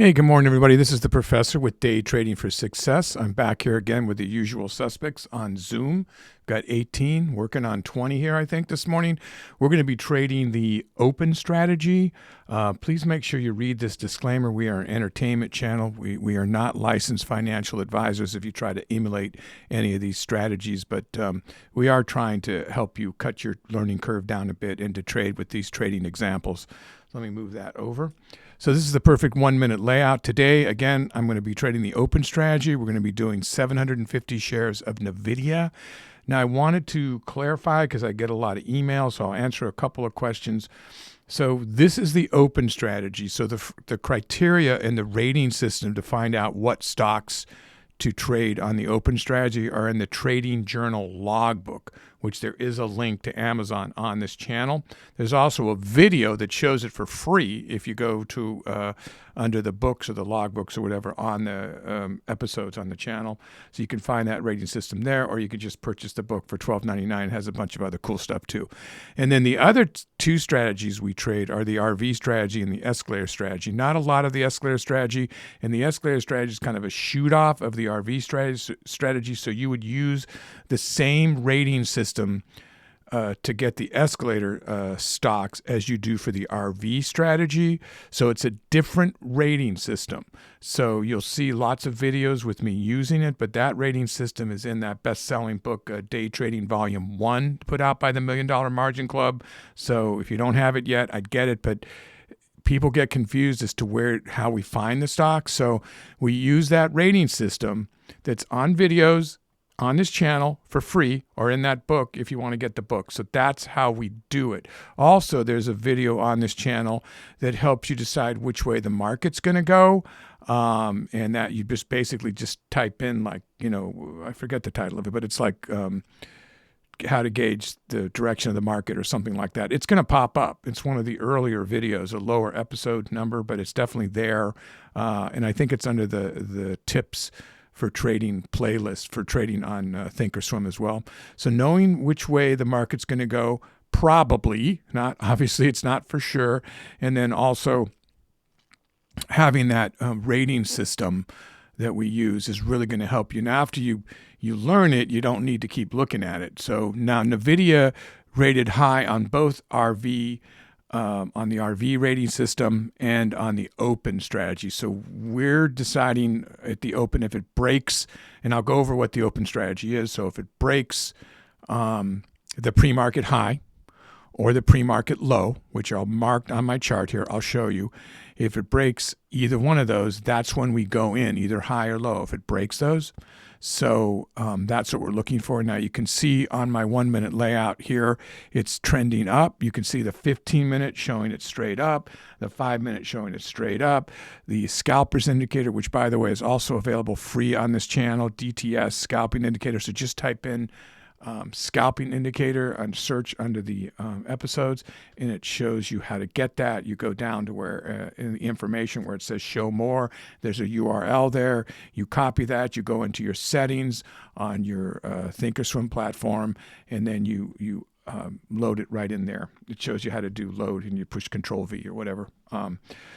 Hey, good morning, everybody. This is the professor with Day Trading for Success. I'm back here again with the usual suspects on Zoom. Got 18, working on 20 here, I think, this morning. We're going to be trading the open strategy. Please make sure you read this disclaimer. We are an entertainment channel. We are not licensed financial advisors if you try to emulate any of these strategies, but we are trying to help you cut your learning curve down a bit and to trade with these trading examples. Let me move that over. So this is the perfect 1-minute layout. Today, again, I'm going to be trading the open strategy. We're going to be doing 750 shares of NVIDIA. Now, I wanted to clarify because I get a lot of emails, so I'll answer a couple of questions. So this is the open strategy. So the criteria in the rating system to find out what stocks to trade on the open strategy are in the Trading Journal Logbook, which there is a link to Amazon on this channel. There's also a video that shows it for free if you go to under the books or the logbooks or whatever on the episodes on the channel. So you can find that rating system there, or you could just purchase the book for $12.99. It has a bunch of other cool stuff too. And then the other two strategies we trade are the RV strategy and the escalator strategy. Not a lot of the escalator strategy, and the escalator strategy is kind of a shoot off of the RV strategy. So you would use the same rating system to get the escalator stocks as you do for the RV strategy. So it's a different rating system. So you'll see lots of videos with me using it, but that rating system is in that best-selling book, Day Trading Volume 1, put out by the $1 Million Margin Club. So if you don't have it yet, I'd get it, but people get confused as to how we find the stocks. So we use that rating system that's on videos on this channel for free, or in that book if you want to get the book. So that's how we do it. Also, there's a video on this channel that helps you decide which way the market's going to go. And that you just basically just type in, like, I forget the title of it, but it's like how to gauge the direction of the market or something like that. It's going to pop up. It's one of the earlier videos, a lower episode number, but it's definitely there. And I think it's under the tips for trading playlist for trading on Thinkorswim as well. So knowing which way the market's going to go, probably, not obviously, it's not for sure. And then also having that rating system that we use is really going to help you. Now, after you learn it, you don't need to keep looking at it. So now NVIDIA rated high on both RV, on the RV rating system and on the open strategy. So we're deciding at the open if it breaks, and I'll go over what the open strategy is. So if it breaks the pre-market high or the pre-market low, which are marked on my chart here, I'll show you. If it breaks either one of those, that's when we go in, either high or low, if it breaks those. So that's what we're looking for. Now you can see on my 1-minute layout here, it's trending up. You can see the 15-minute showing it straight up, the 5-minute showing it straight up, the scalpers indicator, which by the way is also available free on this channel, DTS scalping indicator. So just type in scalping indicator and search under the episodes, and it shows you how to get that. You go down to where in the information where it says show more, there's a URL there. You copy that, you go into your settings on your Thinkorswim platform, and then you load it right in there. It shows you how to do load, and you push Control V or whatever.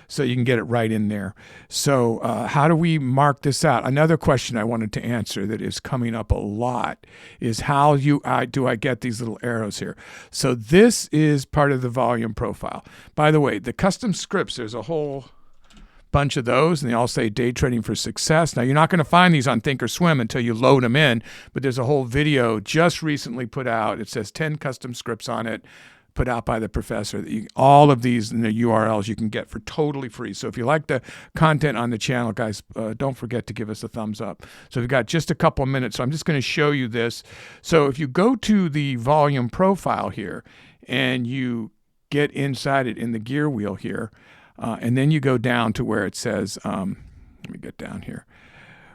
So you can get it right in there. So how do we mark this out? Another question I wanted to answer that is coming up a lot is how do I get these little arrows here? So this is part of the volume profile. By the way, the custom scripts, there's a whole bunch of those, and they all say Day Trading for Success. Now, you're not going to find these on Thinkorswim until you load them in, but there's a whole video just recently put out. It says 10 custom scripts on it, put out by the professor. All of these in the URLs you can get for totally free. So if you like the content on the channel, guys, don't forget to give us a thumbs up. So we've got just a couple of minutes, so I'm just going to show you this. So if you go to the volume profile here, and you get inside it in the gear wheel here, and then you go down to where it says, let me get down here,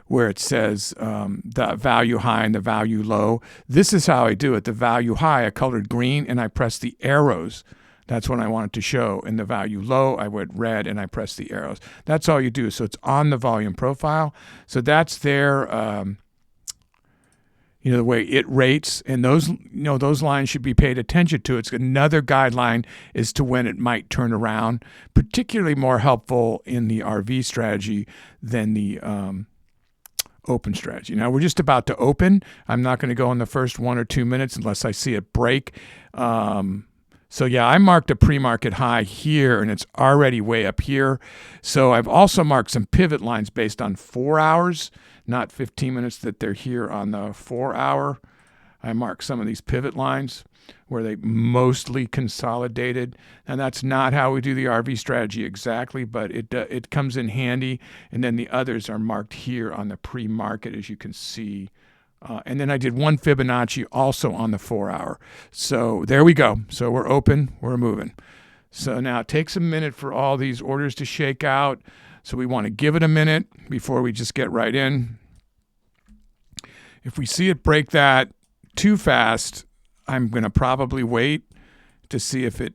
where it says the value high and the value low. This is how I do it. The value high, I colored green, and I press the arrows. That's what I wanted to show. And the value low, I went red, and I press the arrows. That's all you do. So it's on the volume profile. So that's there. the way it rates, and those, those lines should be paid attention to. It's another guideline as to when it might turn around, particularly more helpful in the RV strategy than the open strategy. Now we're just about to open. I'm not going to go in the first 1 or 2 minutes unless I see it break. So yeah, I marked a pre-market high here, and it's already way up here. So I've also marked some pivot lines based on 4 hours, not 15 minutes that they're here on the 4 hour. I marked some of these pivot lines where they mostly consolidated. And that's not how we do the RV strategy exactly, but it comes in handy. And then the others are marked here on the pre-market, as you can see. And then I did one Fibonacci also on the 4 hour. So there we go. So we're open, we're moving. So now it takes a minute for all these orders to shake out. So we want to give it a minute before we just get right in. If we see it break that too fast, I'm going to probably wait to see if it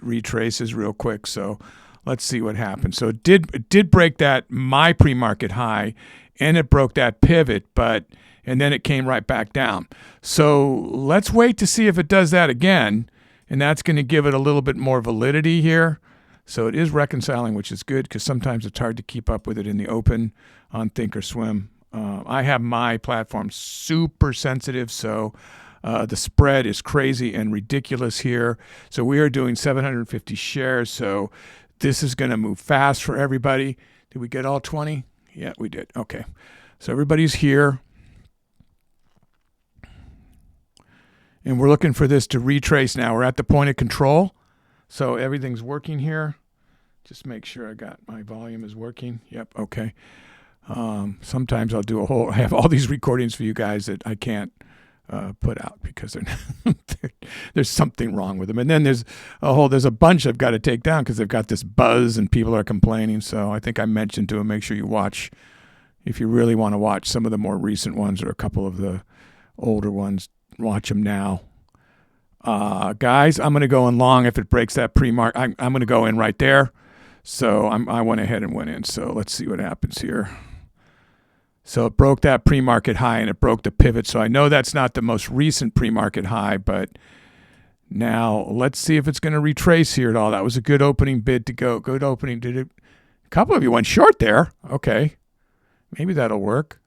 retraces real quick. So let's see what happens. So it did break that my pre-market high, and it broke that pivot, and then it came right back down. So let's wait to see if it does that again, and that's going to give it a little bit more validity here. So it is reconciling, which is good because sometimes it's hard to keep up with it in the open on Thinkorswim. I have my platform super sensitive, so the spread is crazy and ridiculous here. So we are doing 750 shares, so this is going to move fast for everybody. Did we get all 20? Yeah, we did. Okay. So everybody's here. And we're looking for this to retrace now. We're at the point of control. So everything's working here. Just make sure I got my volume is working. Yep, okay. Sometimes I'll do I have all these recordings for you guys that I can't put out because there's something wrong with them. And then there's a bunch I've got to take down because they've got this buzz and people are complaining. So I think I mentioned to them, make sure you watch, if you really want to watch some of the more recent ones or a couple of the older ones, watch them now. Guys, I'm going to go in long if it breaks that pre-mark. I'm going to go in right there. So I went ahead and went in. So let's see what happens here. So it broke that pre-market high and it broke the pivot. So I know that's not the most recent pre-market high, but now let's see if it's going to retrace here at all. That was a good opening bid to go. Good opening. A couple of you went short there. Okay. Maybe that'll work.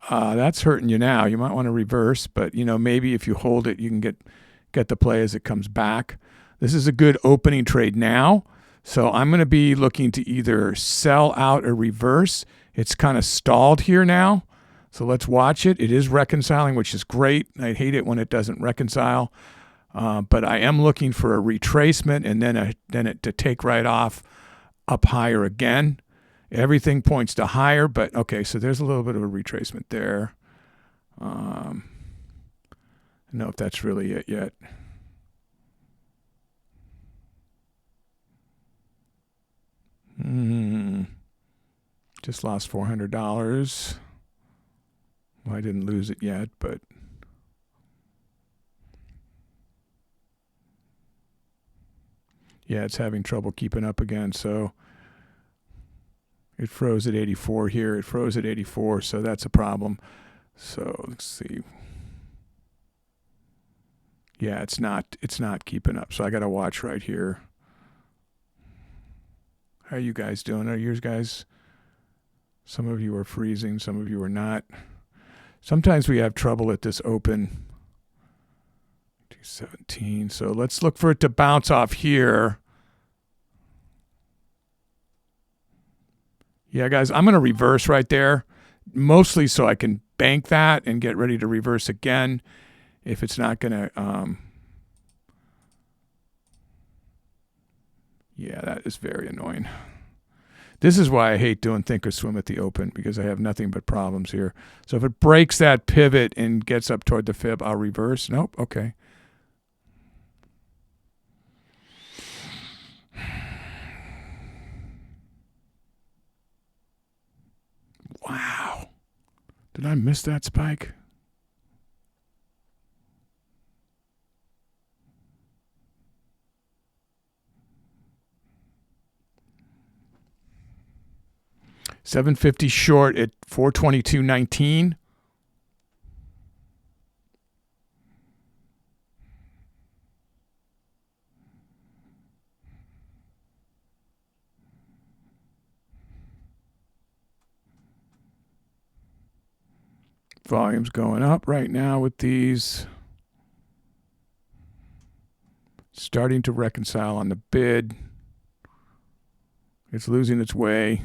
That's hurting you now. You might want to reverse, but maybe if you hold it, you can get the play as it comes back. This is a good opening trade now. So I'm going to be looking to either sell out or reverse. It's kind of stalled here now. So let's watch it. It is reconciling, which is great. I hate it when it doesn't reconcile. But I am looking for a retracement and then it to take right off up higher again. Everything points to higher, but okay, so there's a little bit of a retracement there. I don't know if that's really it yet. Just lost $400. Well, I didn't lose it yet, but yeah, it's having trouble keeping up again. So it froze at 84 here. It froze at 84, so that's a problem. So let's see. Yeah, it's not keeping up. So I got to watch right here. How are you guys doing? Are yours guys? Some of you are freezing, some of you are not. Sometimes we have trouble at this open. 217. So let's look for it to bounce off here. Yeah, guys, I'm going to reverse right there, mostly so I can bank that and get ready to reverse again if it's not going to. Yeah, that is very annoying. This is why I hate doing Thinkorswim at the open, because I have nothing but problems here. So if it breaks that pivot and gets up toward the fib, I'll reverse. Nope, okay. Wow. Did I miss that spike? 750 short at 422.19. Volume's going up right now with these. Starting to reconcile on the bid. It's losing its way.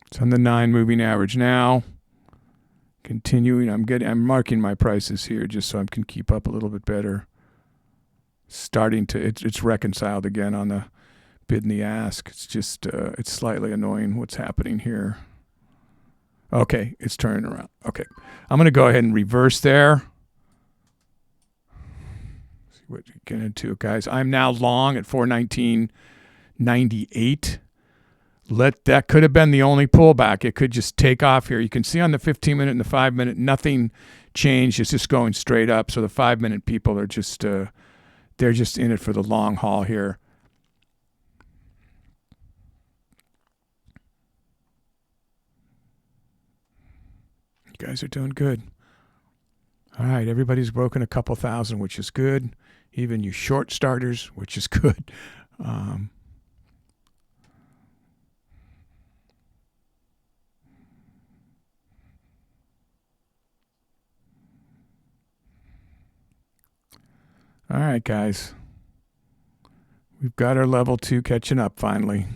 It's on the 9 moving average now. Continuing, I'm marking my prices here just so I can keep up a little bit better. Starting to, it's reconciled again on the bid and the ask. It's just, it's slightly annoying what's happening here. Okay, it's turning around. Okay, I'm going to go ahead and reverse there. See what you get into, guys. I'm now long at 419.98. That could have been the only pullback. It could just take off here. You can see on the 15-minute and the 5-minute, nothing changed. It's just going straight up. So the 5-minute people are just, they're just in it for the long haul here. You guys are doing good. All right, everybody's broken a couple thousand, which is good. Even you short starters, which is good. All right, guys. We've got our level 2 catching up finally.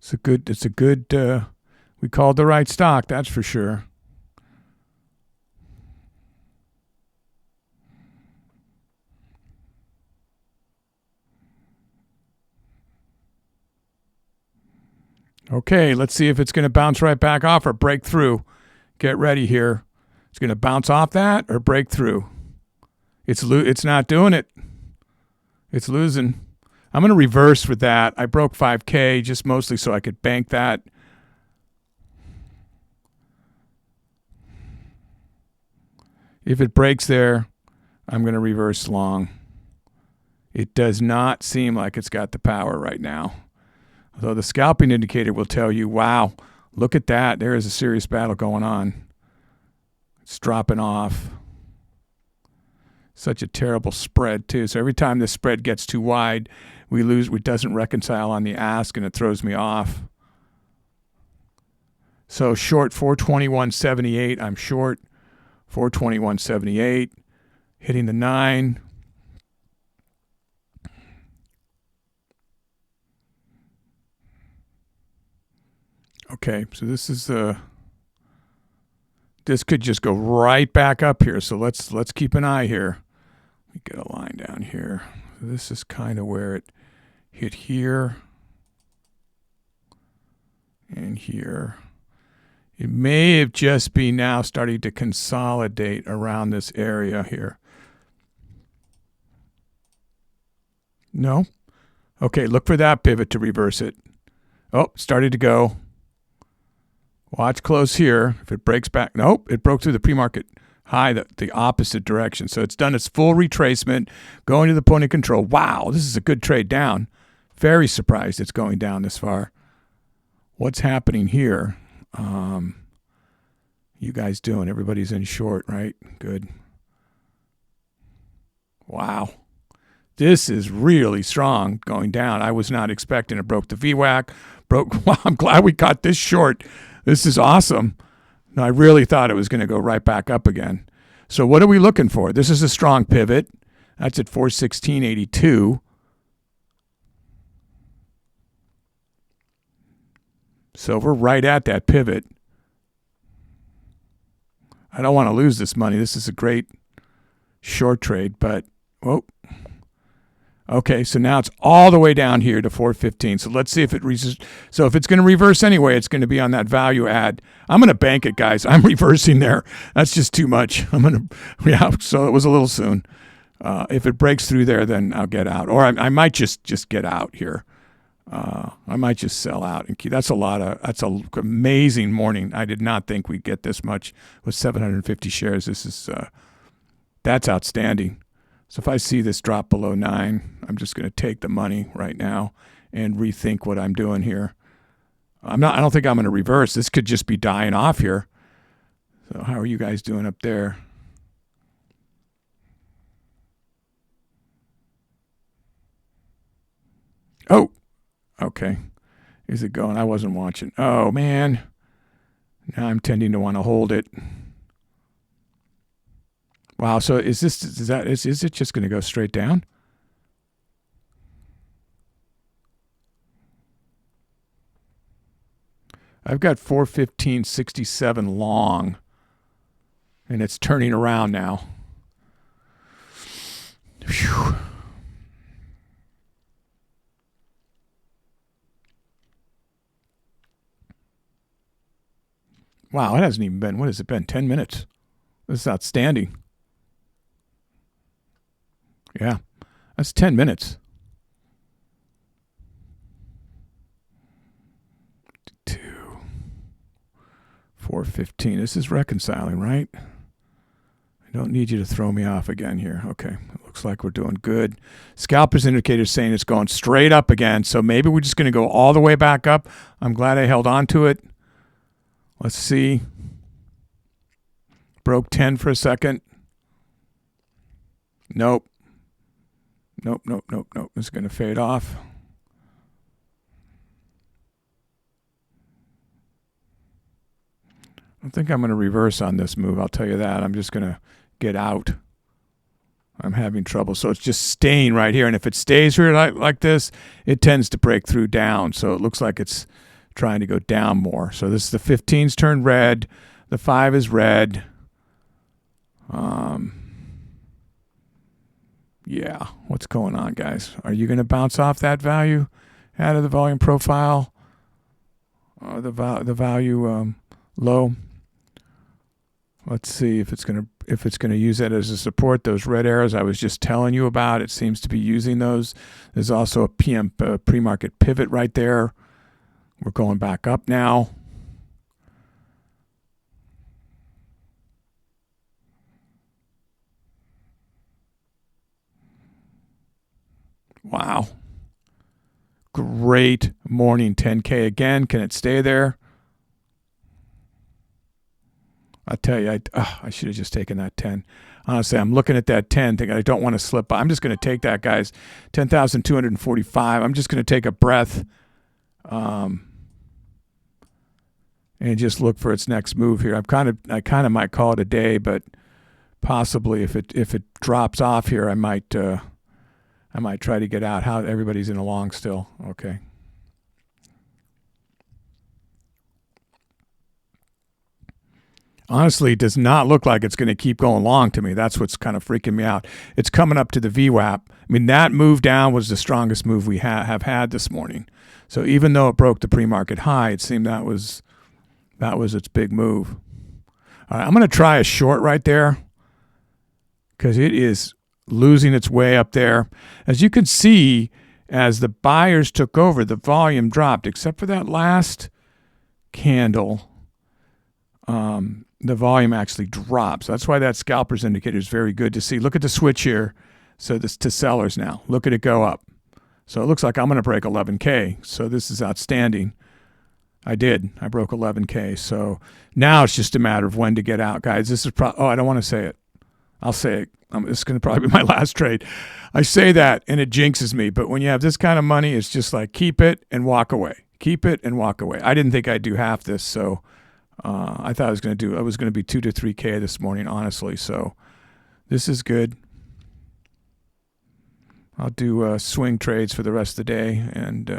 It's a good, we called the right stock, that's for sure. Okay, let's see if it's going to bounce right back off or break through. Get ready here. It's going to bounce off that or break through. It's not doing it. It's losing. I'm going to reverse for that. I broke 5K just mostly so I could bank that. If it breaks there, I'm going to reverse long. It does not seem like it's got the power right now. Although the scalping indicator will tell you, wow, look at that. There is a serious battle going on. It's dropping off. Such a terrible spread, too. So every time this spread gets too wide, we lose. It doesn't reconcile on the ask, and it throws me off. So short 421.78. I'm short 421.78. Hitting the 9. Okay, so this is this could just go right back up here. So let's keep an eye here. Let me get a line down here. This is kind of where it hit here and here. It may have just be now starting to consolidate around this area here. No? Okay, look for that pivot to reverse it. Oh, started to go. Watch close here. If it breaks back, nope, it broke through the pre-market high, the opposite direction. So it's done its full retracement, going to the point of control. Wow, this is a good trade down. Very surprised it's going down this far. What's happening here? You guys doing? Everybody's in short, right? Good. Wow. This is really strong going down. I was not expecting it. Broke the VWAC. Wow, I'm glad we caught this short. This is awesome. No, I really thought it was going to go right back up again. So what are we looking for? This is a strong pivot. That's at 416.82. So we're right at that pivot. I don't want to lose this money. This is a great short trade, but whoa. Okay, so now it's all the way down here to 415. So let's see if it so if it's going to reverse anyway, it's going to be on that value add. I'm going to bank it, guys. I'm reversing there. That's just too much. Yeah, so it was a little soon. If it breaks through there, then I'll get out. Or I might just get out here. I might just sell out and keep. That's an amazing morning. I did not think we'd get this much with 750 shares. That's outstanding. So if I see this drop below 9, I'm just going to take the money right now and rethink what I'm doing here. I don't think I'm going to reverse. This could just be dying off here. So how are you guys doing up there? Oh, okay. Is it going? I wasn't watching. Oh, man. Now I'm tending to want to hold it. Wow, so is it just going to go straight down? I've got 415.67 long, and it's turning around now. Whew. Wow, it hasn't even been, what has it been, 10 minutes? This is outstanding. Yeah, that's 10 minutes. 2, 415. This is reconciling, right? I don't need you to throw me off again here. Okay, it looks like we're doing good. Scalpers indicator saying it's going straight up again, so maybe we're just going to go all the way back up. I'm glad I held on to it. Let's see. Broke 10 for a second. Nope. Nope. It's going to fade off. I don't think I'm going to reverse on this move. I'll tell you that. I'm just going to get out. I'm having trouble. So it's just staying right here. And if it stays here like this, it tends to break through down. So it looks like it's trying to go down more. So this is the 15's turned red. The 5 is red. Yeah, what's going on, guys? Are you going to bounce off that value out of the volume profile? The value low. Let's see if it's going to use that as a support. Those red arrows I was just telling you about, it seems to be using those. There's also a PM pre-market pivot right there. We're going back up now. Wow. Great morning. 10K again. Can it stay there? I tell you, I should have just taken that 10. Honestly, I'm looking at that 10 thinking I don't want to slip. I'm just going to take that, guys. 10,245. I'm just going to take a breath and just look for its next move here. I kind of might call it a day, but possibly if it drops off here, I might try to get out. How everybody's in a long still. Okay. Honestly, it does not look like it's going to keep going long to me. That's what's kind of freaking me out. It's coming up to the VWAP. I mean, that move down was the strongest move we have had this morning. So even though it broke the pre-market high, it seemed that was its big move. All right, I'm going to try a short right there because it is losing its way up there. As you can see, as the buyers took over, the volume dropped, except for that last candle. The volume actually drops. That's why that scalpers indicator is very good to see. Look at the switch here. So this to sellers now. Look at it go up. So it looks like I'm going to break 11K. So this is outstanding. I did. I broke 11K. So now it's just a matter of when to get out, guys. This is I don't want to say it. I'll say it. This is going to probably be my last trade. I say that and it jinxes me. But when you have this kind of money, it's just like keep it and walk away. Keep it and walk away. I didn't think I'd do half this, so I thought I was going to be 2 to 3K this morning, honestly. So this is good. I'll do swing trades for the rest of the day, and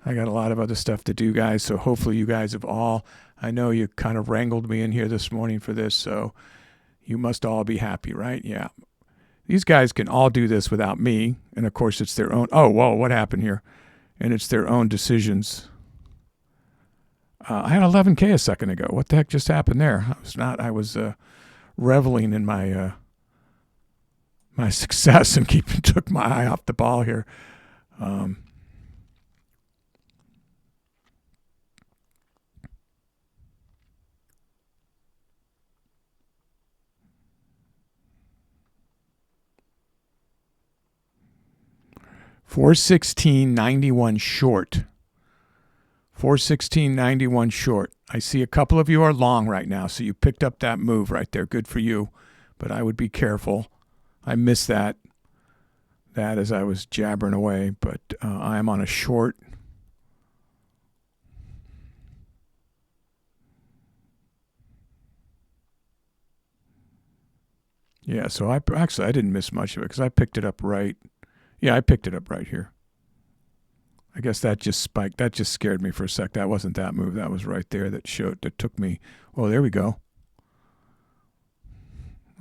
I got a lot of other stuff to do, guys. So hopefully you guys have all, I know you kind of wrangled me in here this morning for this, so you must all be happy, right? Yeah. These guys can all do this without me. And, of course, it's their own. Oh, whoa, what happened here? And it's their own decisions. I had 11K a second ago. What the heck just happened there? I was reveling in my my success and took my eye off the ball here. 416.91 short. 416.91 short. I see a couple of you are long right now, so you picked up that move right there. Good for you, but I would be careful. I missed that as I was jabbering away, but I am on a short. Yeah, so I didn't miss much of it because I picked it up right. Yeah, I picked it up right here. I guess that just spiked. That just scared me for a sec. That wasn't that move. That was right there that took me. Oh, there we go.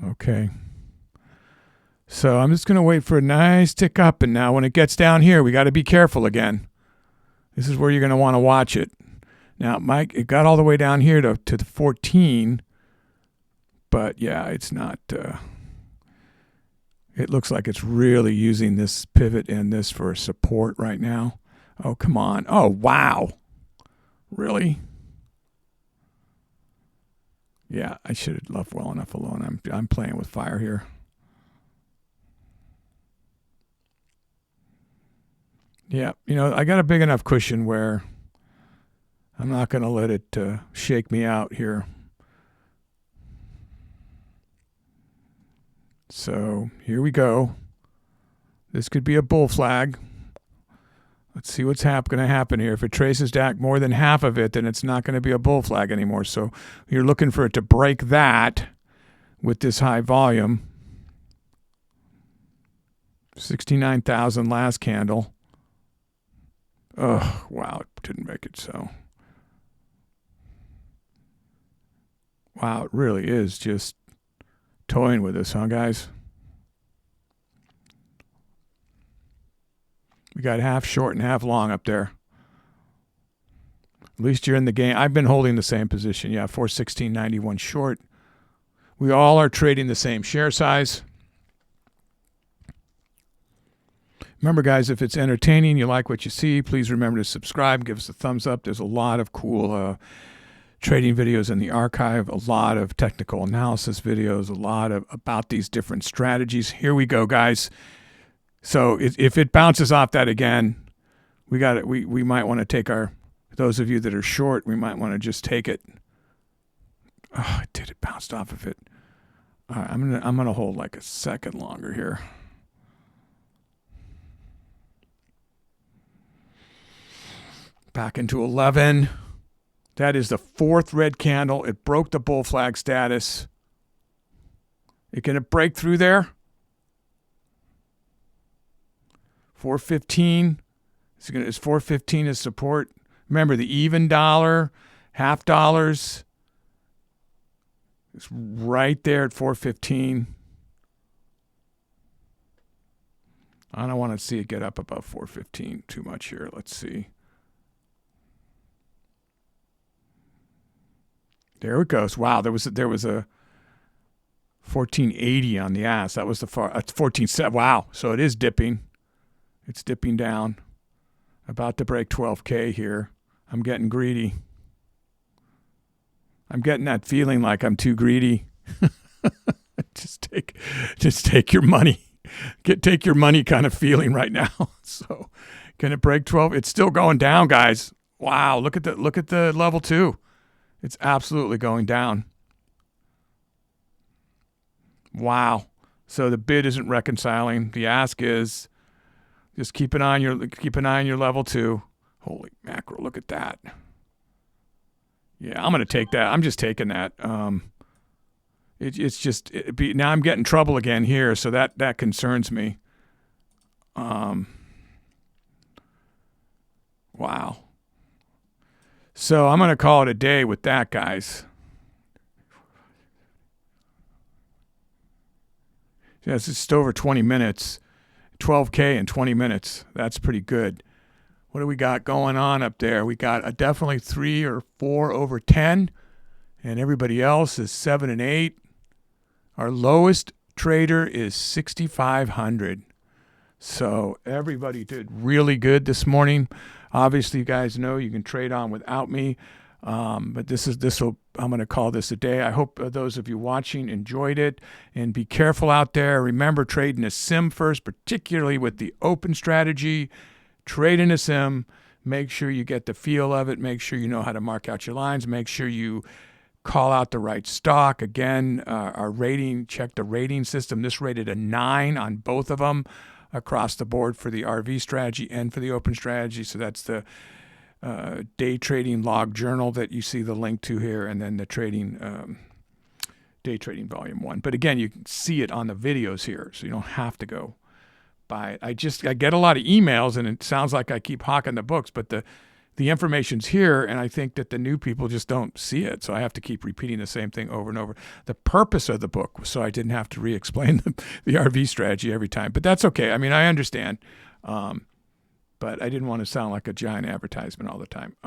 Okay. So I'm just going to wait for a nice tick up. And now when it gets down here, we got to be careful again. This is where you're going to want to watch it. Now, Mike, it got all the way down here to the 14. But, yeah, it's not. It looks like it's really using this pivot and this for support right now. Oh, come on. Oh, wow. Really? Yeah, I should have left well enough alone. I'm playing with fire here. Yeah, I got a big enough cushion where I'm not going to let it shake me out here. So here we go. This could be a bull flag. Let's see what's going to happen here. If it traces back more than half of it, then it's not going to be a bull flag anymore. So you're looking for it to break that with this high volume. 69,000 last candle. Oh, wow, it didn't make it so. Wow, it really is just toying with us, huh, guys? We got half short and half long up there. At least you're in the game. I've been holding the same position. Yeah, 416.91 short. We all are trading the same share size. Remember, guys, if it's entertaining, you like what you see, please remember to subscribe. Give us a thumbs up. There's a lot of cool trading videos in the archive, a lot of technical analysis videos, a lot of about these different strategies. Here we go, guys. So if it bounces off that again, we got it. We might want to take those of you that are short, we might want to just take it. Oh, it did. It bounced off of it. All right, I'm gonna hold like a second longer here. Back into 11. That is the fourth red candle. It broke the bull flag status. Can it break through there? 415. Is 415 as support? Remember the even dollar, half dollars. It's right there at 415. I don't want to see it get up above 415 too much here. Let's see. There it goes. Wow, there was a 1480 on the ass. That was the far. That's 14.7. Wow. So it is dipping. It's dipping down. About to break 12K here. I'm getting greedy. I'm getting that feeling like I'm too greedy. Just take your money. Take your money kind of feeling right now. So can it break 12? It's still going down, guys. Wow. Look at the level 2. It's absolutely going down. Wow. So the bid isn't reconciling. The ask is just keep an eye on your level 2. Holy mackerel, look at that. Yeah, I'm going to take that. I'm just taking that. Now I'm getting trouble again here, so that concerns me. Wow. So I'm going to call it a day with that, guys. Yeah, it's just over 20 minutes. 12K in 20 minutes. That's pretty good. What do we got going on up there? We got a definitely 3 or 4 over 10, and everybody else is 7 and 8. Our lowest trader is 6,500. So everybody did really good this morning. Obviously, you guys know you can trade on without me. But I'm going to call this a day. I hope those of you watching enjoyed it, and be careful out there. Remember, trade in a sim first, particularly with the open strategy. Trade in a sim. Make sure you get the feel of it. Make sure you know how to mark out your lines. Make sure you call out the right stock. Again, our rating, check the rating system. This rated a 9 on both of them across the board for the RV strategy and for the open strategy. So that's the day trading log journal that you see the link to here, and then the trading day trading volume 1. But again, you can see it on the videos here, so you don't have to go buy it. I get a lot of emails, and it sounds like I keep hawking the books, but the information's here, and I think that the new people just don't see it, so I have to keep repeating the same thing over and over. The purpose of the book was so I didn't have to re-explain the RV strategy every time, but that's okay. I mean, I understand. But I didn't want to sound like a giant advertisement all the time.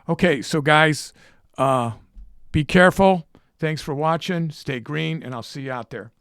Okay, so guys, be careful. Thanks for watching. Stay green, and I'll see you out there.